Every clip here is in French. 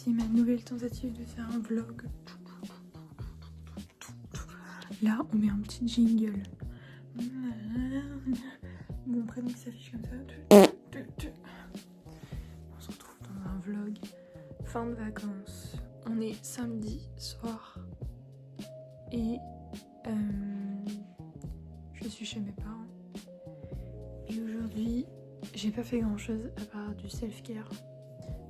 voici ma nouvelle tentative de faire un vlog. Là, on met un petit jingle. Mon prénom qui s'affiche comme ça. On se retrouve dans un vlog. Fin de vacances. On est samedi soir. Et je suis chez mes parents. Et aujourd'hui, j'ai pas fait grand chose à part du self-care.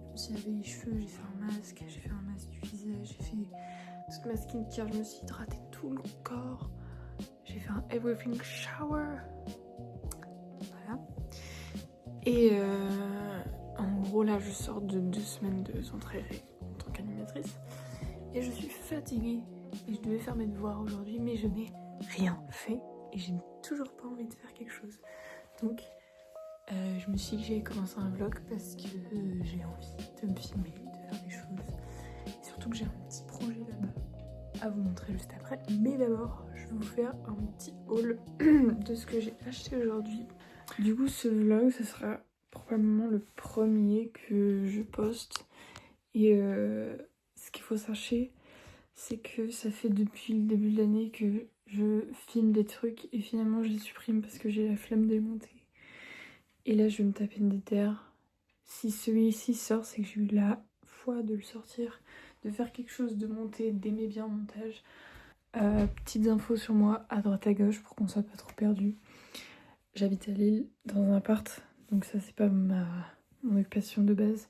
Je me suis lavé les cheveux, j'ai fait un masque, j'ai fait un masque du visage, j'ai fait toute ma skincare, je me suis hydratée tout le corps. J'ai fait un everything shower. Voilà. Et en gros là je sors de 2 semaines de centre aéré en tant qu'animatrice. Et je suis fatiguée. Et je devais faire mes devoirs aujourd'hui, mais je n'ai rien fait. Et j'ai toujours pas envie de faire quelque chose. Donc je me suis dit que j'allais commencer un vlog parce que j'ai envie de me filmer, de faire des choses. Et surtout que j'ai un petit projet là-bas à vous montrer juste après. Mais d'abord, je vais vous faire un petit haul de ce que j'ai acheté aujourd'hui. Du coup, ce vlog, ce sera probablement le premier que je poste. Et ce qu'il faut sachez, c'est que ça fait depuis le début de l'année que je filme des trucs et finalement je les supprime parce que j'ai la flemme de les monter. Et là, je vais me taper une déterre. Si celui-ci sort, c'est que j'ai eu la foi de le sortir, de faire quelque chose, de monter, d'aimer bien le montage. Petites infos sur moi, à droite à gauche, pour qu'on soit pas trop perdu. J'habite à Lille, dans un appart, donc ça c'est pas mon occupation de base.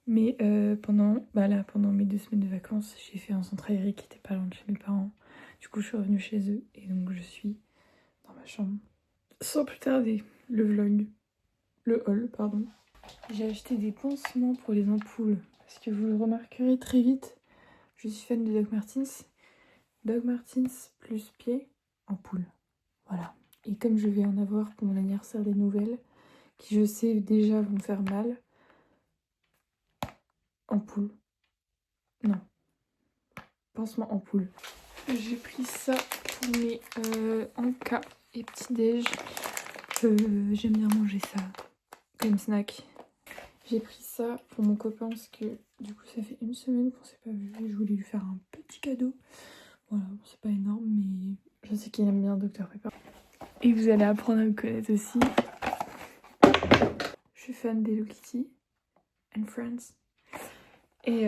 Mais pendant mes 2 semaines de vacances, j'ai fait un centre aéré qui était pas loin de chez mes parents. Du coup, je suis revenue chez eux et donc je suis dans ma chambre. Sans plus tarder, le haul, pardon. J'ai acheté des pansements pour les ampoules parce que vous le remarquerez très vite, je suis fan de Doc Martens. Doc Martens plus pied, ampoule. Voilà. Et comme je vais en avoir pour mon anniversaire des nouvelles, qui je sais déjà vont me faire mal, ampoule. Non. Pansement ampoule. J'ai pris ça pour mes encas et petit-déj. J'aime bien manger ça comme snack. J'ai pris ça pour mon copain parce que du coup ça fait 1 semaine qu'on s'est pas vu et je voulais lui faire un petit cadeau. Voilà, bon, c'est pas énorme mais je sais qu'il aime bien Dr Pepper. Et vous allez apprendre à me connaître aussi. Je suis fan d'Hello Kitty and Friends. Et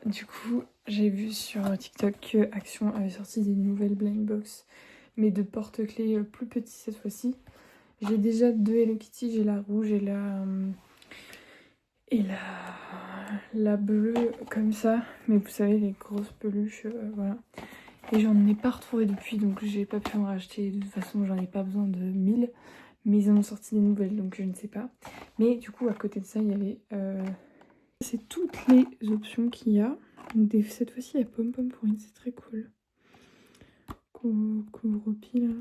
du coup j'ai vu sur TikTok que Action avait sorti des nouvelles blind box mais de porte-clés plus petits cette fois-ci. J'ai déjà 2 Hello Kitty, j'ai la rouge et la bleue comme ça, mais vous savez les grosses peluches, voilà. Et j'en ai pas retrouvé depuis, donc j'ai pas pu en racheter. De toute façon, j'en ai pas besoin de 1000, mais ils en ont sorti des nouvelles, donc je ne sais pas. Mais du coup, à côté de ça, il y avait c'est toutes les options qu'il y a. Donc cette fois-ci, il y a pom-pom pour une, c'est très cool. Kuropi là,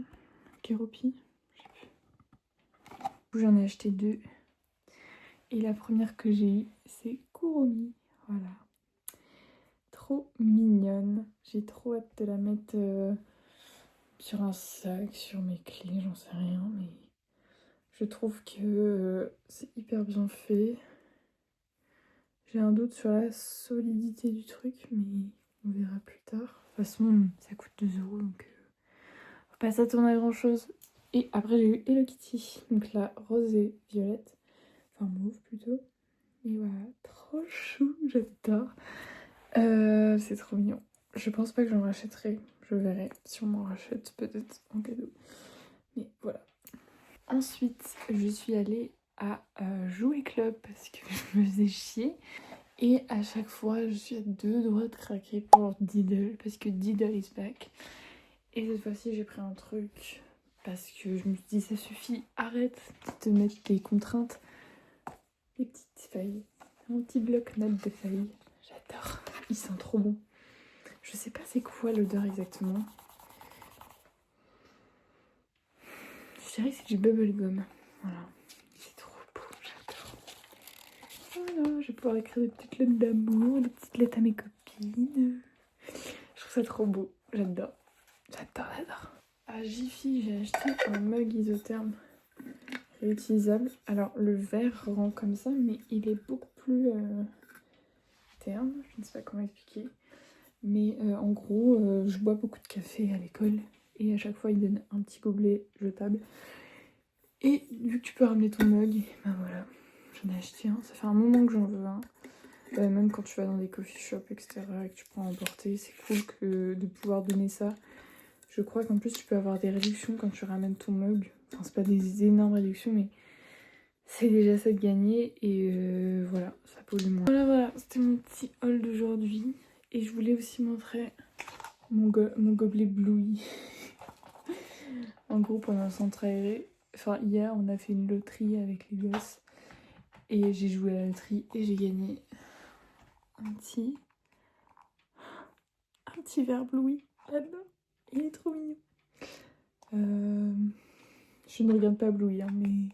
Keropi, je sais plus. J'en ai acheté 2. Et la première que j'ai eue, c'est Kuromi. Voilà. Trop mignonne. J'ai trop hâte de la mettre sur un sac, sur mes clés, j'en sais rien. Mais je trouve que c'est hyper bien fait. J'ai un doute sur la solidité du truc, mais on verra plus tard. De toute façon, ça coûte 2 €, donc on va pas s'attendre à grand chose. Et après, j'ai eu Hello Kitty, donc la rose et violette. Enfin, mauve plutôt. Et voilà, trop chou, j'adore. C'est trop mignon. Je pense pas que j'en rachèterai. Je verrai si on m'en rachète peut-être en cadeau. Mais voilà. Ensuite, je suis allée à Jouet Club parce que je me faisais chier. Et à chaque fois, je suis à 2 doigts de craquer pour Diddle parce que Diddle is back. Et cette fois-ci, j'ai pris un truc parce que je me suis dit ça suffit, arrête de te mettre des contraintes. Les petites feuilles. Un petit bloc-notes de feuilles. J'adore. Ils sont trop bons. Je sais pas c'est quoi l'odeur exactement. Je dirais que c'est du bubblegum. Voilà. C'est trop beau, j'adore. Voilà, je vais pouvoir écrire des petites lettres d'amour, des petites lettres à mes copines. Je trouve ça trop beau. J'adore. J'adore. À Jiffy, j'ai acheté un mug isotherme réutilisable. Alors, le verre rend comme ça, mais il est beaucoup plus externe, je ne sais pas comment expliquer. Mais en gros, je bois beaucoup de café à l'école et à chaque fois ils donnent un petit gobelet jetable. Et vu que tu peux ramener ton mug, ben voilà, j'en ai acheté un. Ça fait un moment que j'en veux un. Même quand tu vas dans des coffee shops, etc. et que tu prends à emporter, c'est cool de pouvoir donner ça. Je crois qu'en plus tu peux avoir des réductions quand tu ramènes ton mug. Enfin, c'est pas des énormes réductions, mais c'est déjà ça de gagner. Et voilà, ça pollue moins. Voilà, c'était mon petit haul d'aujourd'hui. Et je voulais aussi montrer mon gobelet Bluey. En gros, pendant le centre aéré, enfin hier, on a fait une loterie avec les gosses. Et j'ai joué à la loterie et j'ai gagné un petit verre Bluey là-dedans. Il est trop mignon. Je ne regarde pas Bluey, hein, mais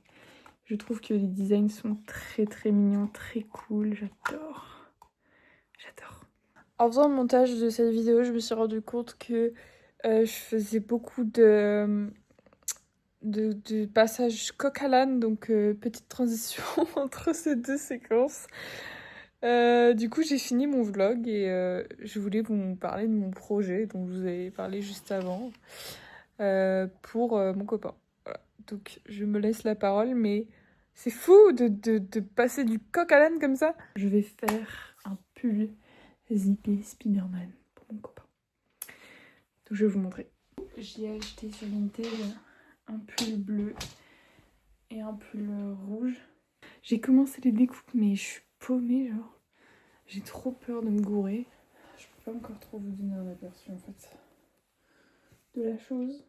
je trouve que les designs sont très très mignons, très cool. J'adore. En faisant le montage de cette vidéo, je me suis rendu compte que je faisais beaucoup de passages coq à l'âne, donc petite transition entre ces deux séquences. Du coup, j'ai fini mon vlog et je voulais vous parler de mon projet dont je vous avais parlé juste avant pour mon copain. Voilà. Donc, je me laisse la parole, mais c'est fou de passer du coq à l'âne comme ça. Je vais faire un pull zippé Spider-Man pour mon copain. Donc, je vais vous montrer. J'ai acheté sur Vinted un pull bleu et un pull rouge. J'ai commencé les découpes, mais je suis paumée, genre. J'ai trop peur de me gourer. Je peux pas encore trop vous donner un aperçu en fait de la chose.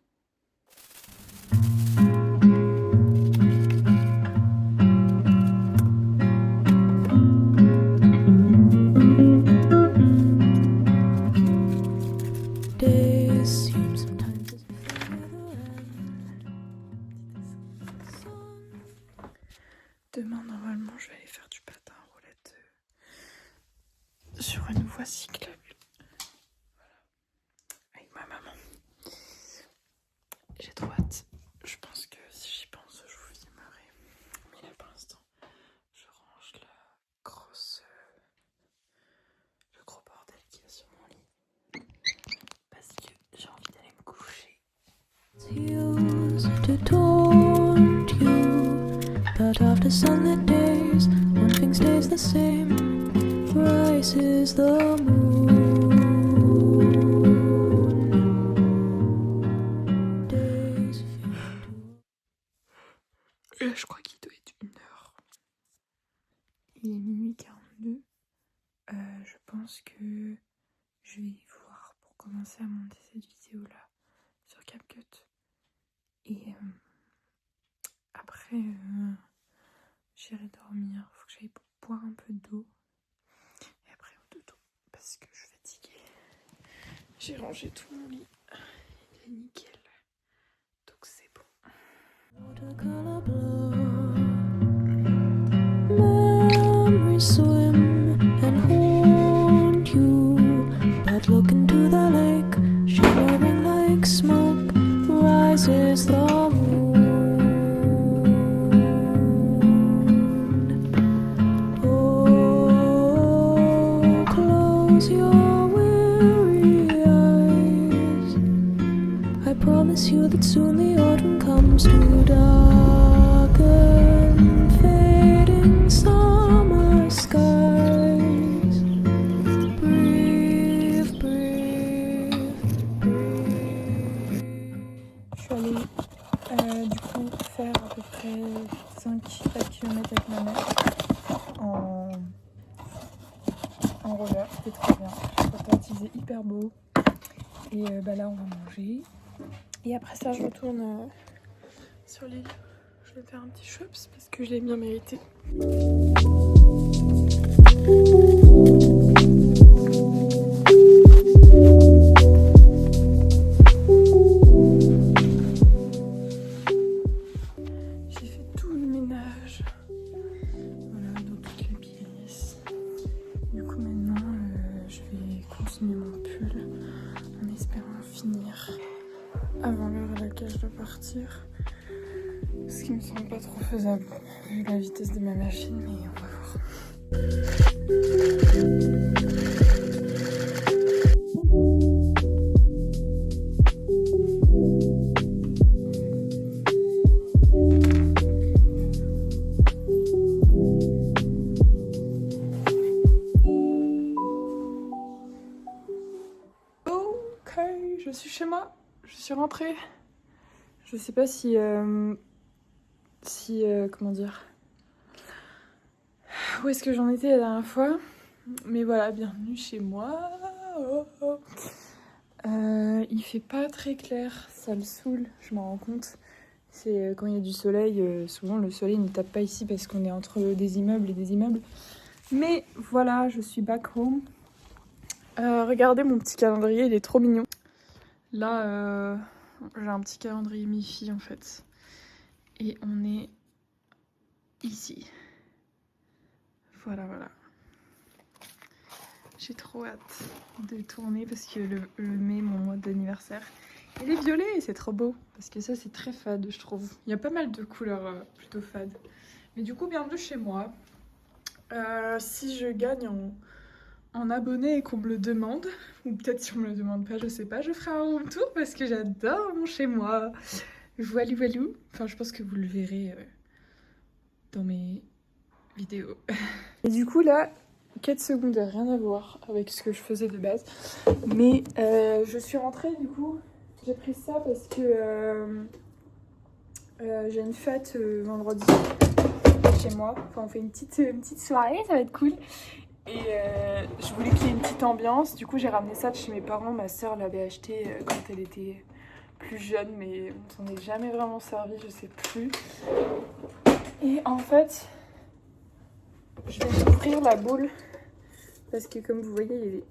Demain, normalement, je vais aller faire du patin à roulette sur une voie cyclable. Voilà. Avec ma maman. J'ai trop hâte. Je pense que si j'y pense, je vous filmerai. Mais là, pour l'instant, je range le gros bordel qu'il y a sur mon lit. Parce que j'ai envie d'aller me coucher. To taunt you, but after sunlit days, one thing stays the same. Rises the moon. Days Là, je crois qu'il doit être 1h. Il est minuit 42. Je pense que je vais voir pour commencer à monter cette vidéo là sur CapCut. Et après, j'irai dormir. Faut que j'aille boire un peu d'eau. Et après, au dodo. Parce que je suis fatiguée. J'ai rangé tout mon lit. Il est nickel. Donc c'est bon. watercolor blur. Memories swim and haunt you, but look into the lake, shimmering like smoke. Rises the moon. Oh, close your weary eyes. I promise you that soon the autumn comes to darken fading summer skies. Breathe, breathe, breathe. Je suis allée du coup faire à peu près 5 km avec ma mère en roller. C'était trop bien. Il faisait hyper beau. Et là on va manger. Et après ça je retourne sur l'île. Je vais faire un petit shops parce que je l'ai bien mérité. J'ai fait tout le ménage. Voilà, dans toutes les pièces. Du coup maintenant je vais continuer mon pull en espérant finir avant l'heure à laquelle je dois partir. Ce qui me semble pas trop faisable vu la vitesse de ma machine, mais on va voir. Ok, je suis chez moi, je suis rentrée. Je sais pas si comment dire, où est-ce que j'en étais la dernière fois, mais voilà, bienvenue chez moi. Oh, oh. Il fait pas très clair, ça me saoule, je m'en rends compte. C'est quand il y a du soleil, souvent le soleil ne tape pas ici parce qu'on est entre des immeubles et des immeubles. Mais voilà, je suis back home. Regardez mon petit calendrier, il est trop mignon. Là, j'ai un petit calendrier mi-fille en fait. Et on est ici. Voilà, voilà. J'ai trop hâte de tourner parce que le mai, mon mois d'anniversaire, il est violet et c'est trop beau. Parce que ça, c'est très fade, je trouve. Il y a pas mal de couleurs plutôt fades. Mais du coup, bienvenue chez moi. Si je gagne en abonnés et qu'on me le demande, ou peut-être si on me le demande pas, je sais pas, je ferai un room tour parce que j'adore mon chez moi. Voilou voilou. Enfin, je pense que vous le verrez dans mes vidéos. Et du coup, là, quête secondaire, rien à voir avec ce que je faisais de base. Mais je suis rentrée, du coup, j'ai pris ça parce que j'ai une fête vendredi chez moi. Enfin, on fait une petite soirée, ça va être cool. Et je voulais qu'il y ait une petite ambiance. Du coup, j'ai ramené ça de chez mes parents. Ma soeur l'avait acheté quand elle était plus jeune, mais on s'en est jamais vraiment servi, je sais plus. Et en fait, je vais ouvrir la boule parce que, comme vous voyez, il y a des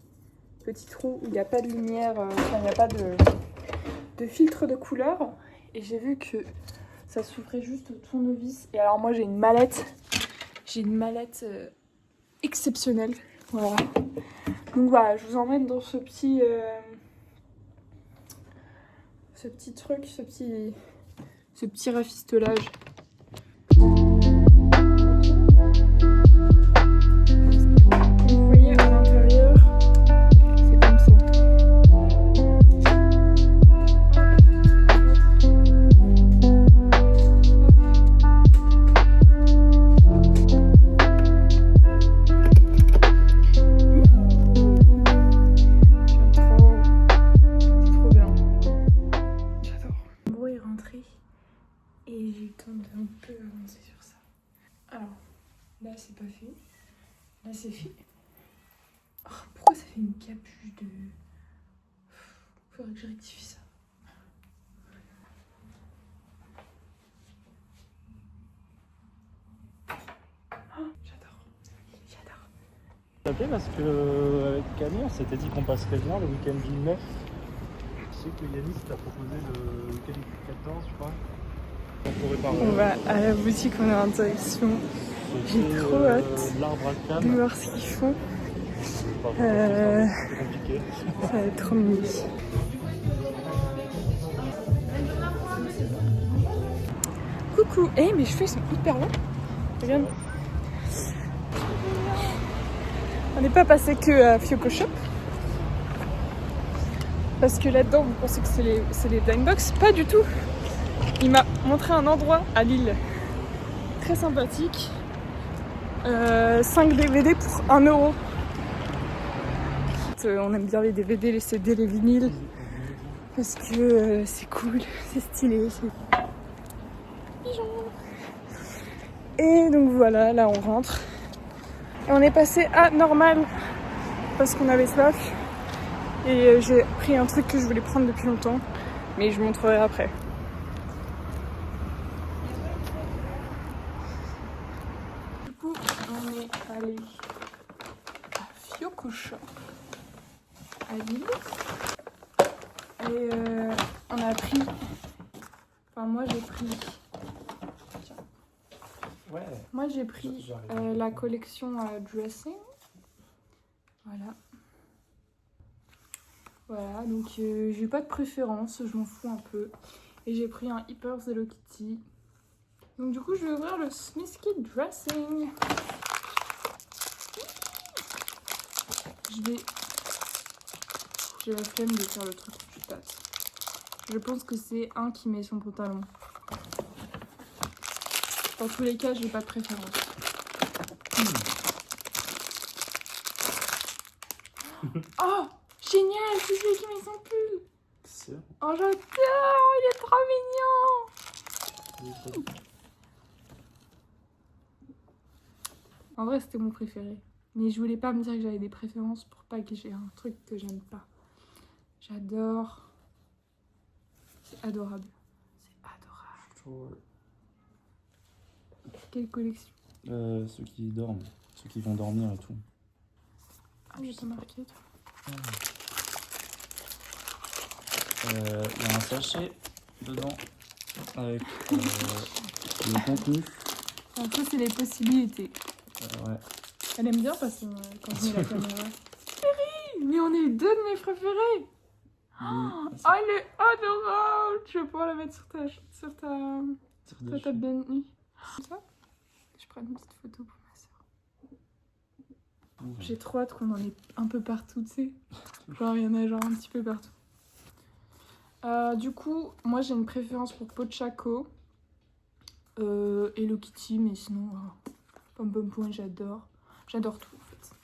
petits trous où il n'y a pas de lumière, enfin, il n'y a pas de filtre de couleur. Et j'ai vu que ça s'ouvrait juste au tournevis. Et alors, moi, j'ai une mallette exceptionnelle. Voilà. Donc voilà, je vous emmène dans ce petit truc, ce petit rafistolage. Comme vous voyez à l'intérieur, c'est comme ça. Et j'ai eu le temps de un peu avancer sur ça. Alors, là c'est pas fait. Là c'est fait. Oh, pourquoi ça fait une capuche de... Faudrait que je rectifie ça. Oh, j'adore. J'adore. Je t'appelais parce que avec Camille on s'était dit qu'on passerait bien le week-end du 9. Je sais que Yanis t'a proposé le week-end du 14 je crois. On va à la boutique, on est en direction. J'ai trop hâte de voir ce qu'ils font. C'est compliqué. Ça va être trop mignon. Coucou. Mes cheveux sont hyper longs. Regarde. On n'est pas passé que à Fioco Shop. Parce que là-dedans, vous pensez que c'est les blind box. Pas du tout. Il m'a montré un endroit à Lille très sympathique. 5 DVD pour 1 €. On aime bien les DVD, les CD, les vinyles. Parce que c'est cool, c'est stylé. Et donc voilà, là on rentre. Et on est passé à Normal parce qu'on avait soif. Et j'ai pris un truc que je voulais prendre depuis longtemps. Mais je vous montrerai après. On est allé à Fioco Shop à Lille et on a pris, enfin moi j'ai pris, moi j'ai pris la collection dressing, voilà donc j'ai pas de préférence, je m'en fous un peu et j'ai pris un Hyper Hello Kitty. Donc du coup je vais ouvrir le Smithkey Dressing. J'ai la flemme de faire le truc où tu passes. Je pense que c'est un qui met son pantalon. Dans tous les cas, j'ai pas de préférence. Oh, génial, c'est celui qui met son pull. C'est Oh, j'adore, il est trop mignon. En vrai, c'était mon préféré. Mais je voulais pas me dire que j'avais des préférences pour pas que j'ai un truc que j'aime pas. J'adore. C'est adorable. C'est adorable. Quelle collection? Ceux qui dorment, ceux qui vont dormir et tout. Ah, j'ai pas marqué, toi. Il y a un sachet dedans avec le contenu. Alors, ça, c'est les possibilités. Ouais. Elle aime bien parce que quand je mets la caméra. Chérie, mais on est deux de mes préférés. Oh, elle est adorable. Je vais pouvoir la mettre sur ta table de nuit. Comme ça, je prends une petite photo pour ma soeur. J'ai trop hâte qu'on en ait un peu partout, tu sais. Genre, il y en a genre un petit peu partout. Du coup, moi j'ai une préférence pour Pochaco et Hello Kitty, mais sinon, Pom Pom Point, j'adore. J'adore tout en fait.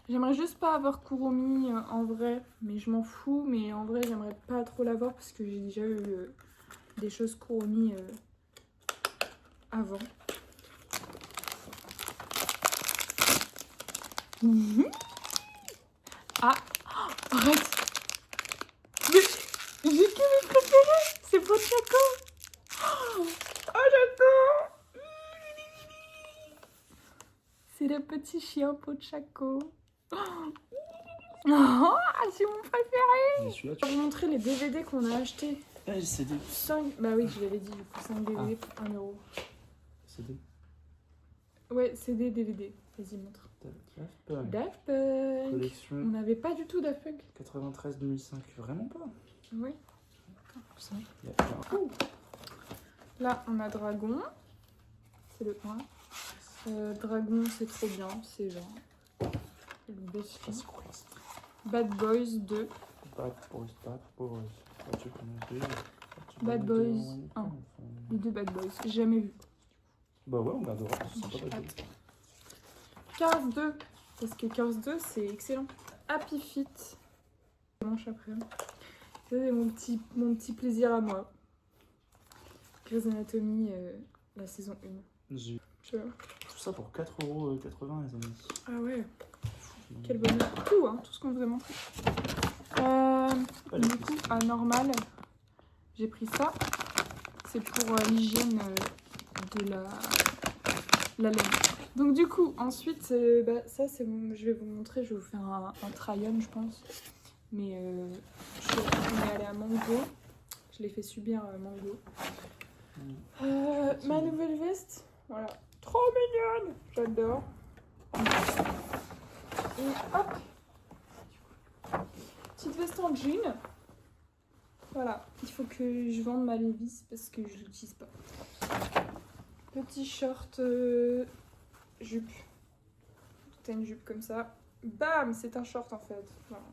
J'aimerais juste pas avoir Kuromi en vrai, mais je m'en fous. Mais en vrai, j'aimerais pas trop l'avoir parce que j'ai déjà eu des choses Kuromi avant. Ah, arrête. Mais j'ai que mes préférés. C'est Pochaco. Oh, j'adore. C'est le petit chien Pochaco. Oh, c'est mon préféré. Je vais vous montrer les DVD qu'on a achetés. Ah, les CD. 5... Bah oui, je l'avais dit, du coup, 5 DVD pour 1 euro. CD. Ouais, CD, DVD. Vas-y, montre. Daft Daft Punk. Collection On n'avait pas du tout Daft Punk. 93-2005. Vraiment pas. Oui. Il y a plein. Là, on a Dragon. C'est le 1. Dragon, c'est trop bien. C'est genre le best film. Bad Boys 2. Bad Boys. Bad Boys 1. Les deux Bad Boys. J'ai jamais vu. Bah ouais, on adore. C'est sympa, J'ai Bad hâte. Boys. Cars 2. Parce que Cars 2, c'est excellent. Happy Feet. Manche après. Ça, c'est mon petit plaisir à moi. Grey's Anatomy, la saison 1. J'ai Tu vois. tout ça pour 4,80 € les amis. Ah ouais. Quel bonheur. Tout, hein, tout ce qu'on vous a montré. Du coup, à normal, j'ai pris ça. C'est pour l'hygiène de la laine. Donc du coup, ensuite, ça, c'est bon, je vais vous montrer. Je vais vous faire un try-on, je pense. Mais on est allé à Mango. Je l'ai fait subir à Mango. Ma nouvelle veste. Voilà. Trop mignonne. J'adore. Et hop. Petite veste en jean. Voilà. Il faut que je vende ma Levi's parce que je l'utilise pas. Petit short jupe. T'as une jupe comme ça. Bam, c'est un short en fait. Voilà.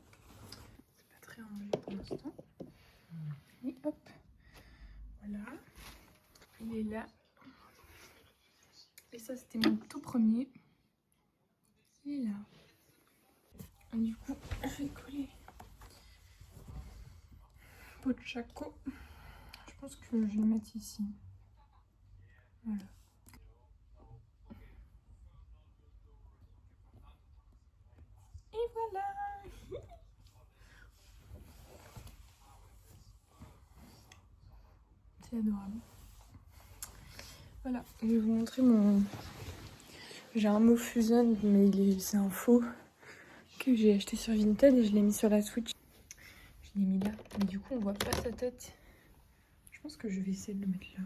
C'est pas très rangé pour l'instant. Et hop. Voilà. Il est là. Et ça, c'était mon tout premier. Il est là. Et du coup, je vais coller Pochaco. Je pense que je vais le mettre ici. Voilà. Et voilà. C'est adorable. Voilà, je vais vous montrer mon... J'ai un Mofusion, mais c'est un faux que j'ai acheté sur Vinted et je l'ai mis sur la Switch. Je l'ai mis là, mais du coup on voit pas sa tête. Je pense que je vais essayer de le mettre là.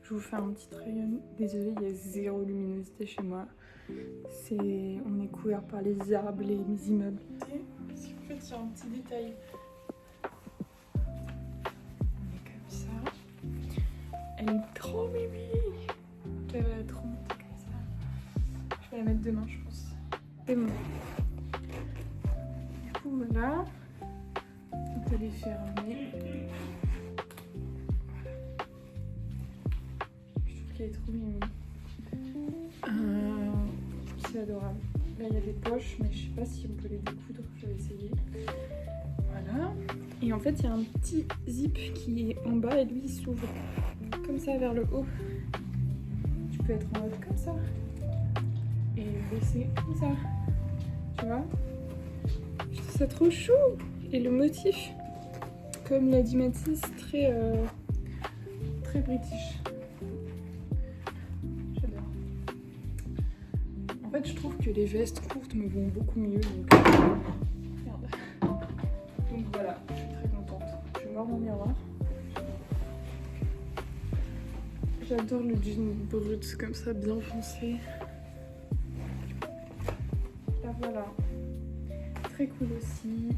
Je vous fais un petit rayon. Désolée, il y a zéro luminosité chez moi. On est couvert par les arbres, les immeubles. Parce qu'en fait, il y a un petit détail. On est comme ça. Elle est trop mimi. Elle va être trop montée comme ça. Je vais la mettre demain, je pense. C'est bon. coup, voilà. Donc elle est fermée. Je trouve qu'elle est trop mimi. C'est adorable. Là, il y a des poches, mais je sais pas si on peut les découdre. Je vais essayer. Voilà. Et en fait, il y a un petit zip qui est en bas et lui, il s'ouvre comme ça vers le haut. Tu peux être en mode comme ça et baisser comme ça. Tu vois? Je trouve ça trop chou. Et le motif, comme l'a dit Mathis, très british. J'adore. En fait, je trouve que les vestes courtes me vont beaucoup mieux. Donc, merde. Donc voilà, je suis très contente. Je mords mon miroir. J'adore le jean brut comme ça, bien foncé. Là voilà. Très cool aussi.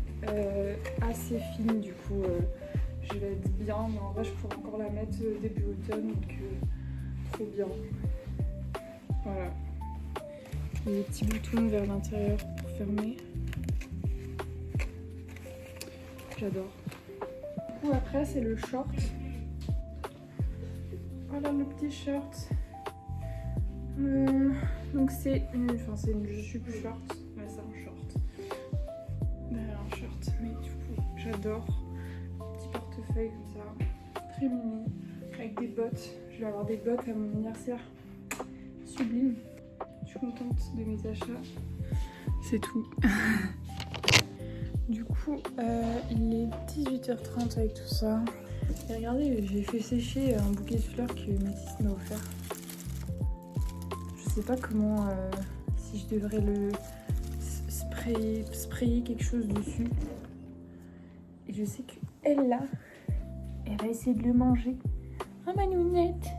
Assez fine du coup. Je vais être bien, mais en vrai je pourrais encore la mettre début automne. Donc trop bien. Voilà. Il y a des petits boutons vers l'intérieur pour fermer. J'adore. Du coup après c'est le short. Voilà le petit short. Donc c'est une jupe short. Ouais, c'est un short. Derrière un short. Mais du coup j'adore. Petit portefeuille comme ça. Très mini. Avec des bottes. Je vais avoir des bottes à mon anniversaire. Sublime. Je suis contente de mes achats. C'est tout. Du coup, il est 18h30 avec tout ça. Et regardez, j'ai fait sécher un bouquet de fleurs que Mathis m'a offert. Je sais pas comment, si je devrais le sprayer quelque chose dessus. Et je sais qu'elle là, elle va essayer de le manger. Oh ma nounette!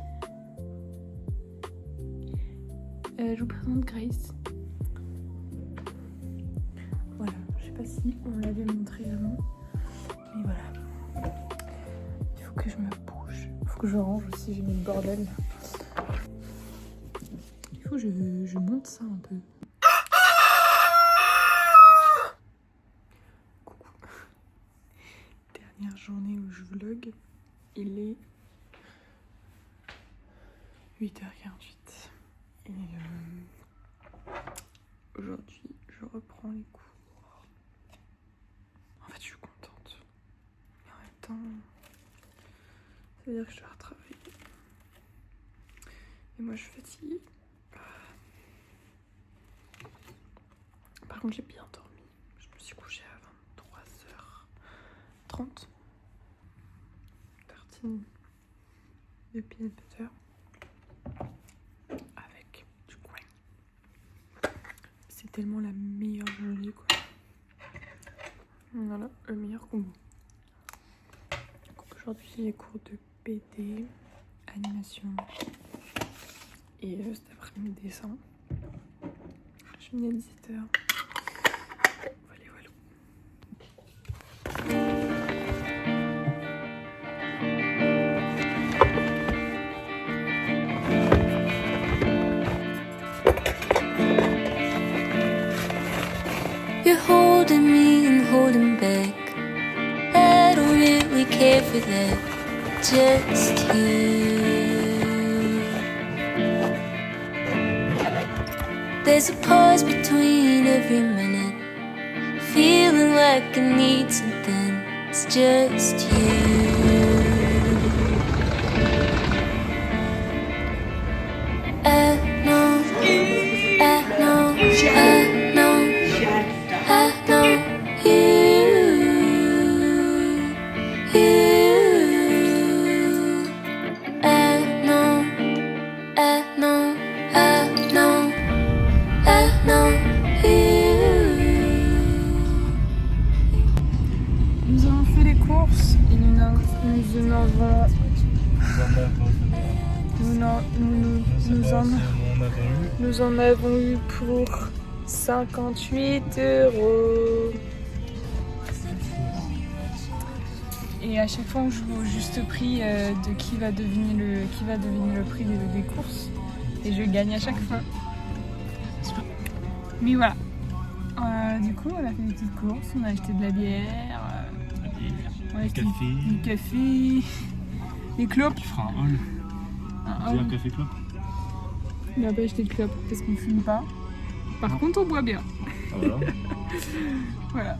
Je vous présente Grace. Voilà, je sais pas si on l'avait montré avant, mais voilà. Il faut que je me bouge, il faut que je range aussi, j'ai mis le bordel. Il faut que je monte ça un peu. Coucou. Dernière journée où je vlog, il est 8h48. Et aujourd'hui, je reprends les cours. En fait, je suis contente. Et en même temps, ça veut dire que je dois retravailler. Et moi, je suis fatiguée. Par contre, j'ai bien dormi. Je me suis couchée à 23h30. Tartine de peanut butter. C'est tellement la meilleure journée quoi. Voilà, le meilleur combo. Aujourd'hui j'ai les cours de BD, animation et cet après-midi dessin. Je finis à 17h. Voilà, voilà. You're holding me and holding back. I don't really care for that. Just you. There's a pause between every minute. Feeling like I need something. It's just you. I know, I know, I know. I know Nous avons fait les courses et nous en avons eu pour 58 €. Et à chaque fois on joue au juste prix de qui va deviner le prix des courses. Et je gagne à chaque fois. Mais voilà. Du coup, on a fait des petites courses, on a acheté de la bière, on a acheté du café, des clopes. Tu feras un haul. Tu veux un café clope? On n'a pas acheté de clopes parce qu'on fume pas. Par contre, on boit bien. Ah voilà. Voilà.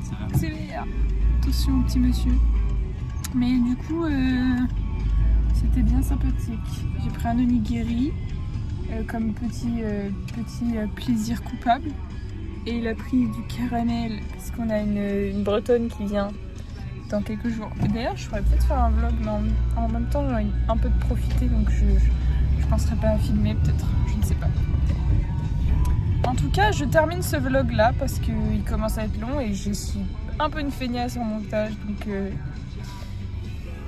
C'est vrai. C'est bien. Attention, petit monsieur. Mais du coup, c'était bien sympathique. J'ai pris un onigiri comme petit plaisir coupable. Et il a pris du caramel parce qu'on a une bretonne qui vient dans quelques jours. Et d'ailleurs, je pourrais peut-être faire un vlog, mais en même temps, j'ai un peu de profiter, donc je penserais pas à filmer, peut-être, je ne sais pas. En tout cas, je termine ce vlog là parce qu'il commence à être long et je suis un peu une feignasse en montage, donc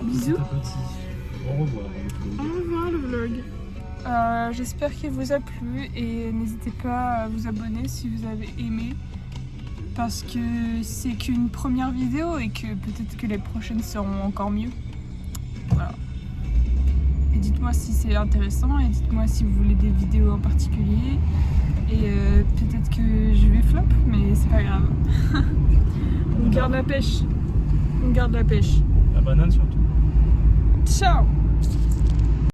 bisous. Au revoir. Au revoir le vlog. J'espère qu'il vous a plu et n'hésitez pas à vous abonner si vous avez aimé parce que c'est qu'une première vidéo et que peut-être que les prochaines seront encore mieux. Voilà. Et dites-moi si c'est intéressant et dites-moi si vous voulez des vidéos en particulier et peut-être que je vais flop mais c'est pas grave. On garde la pêche. On garde la pêche. La banane surtout. Ciao!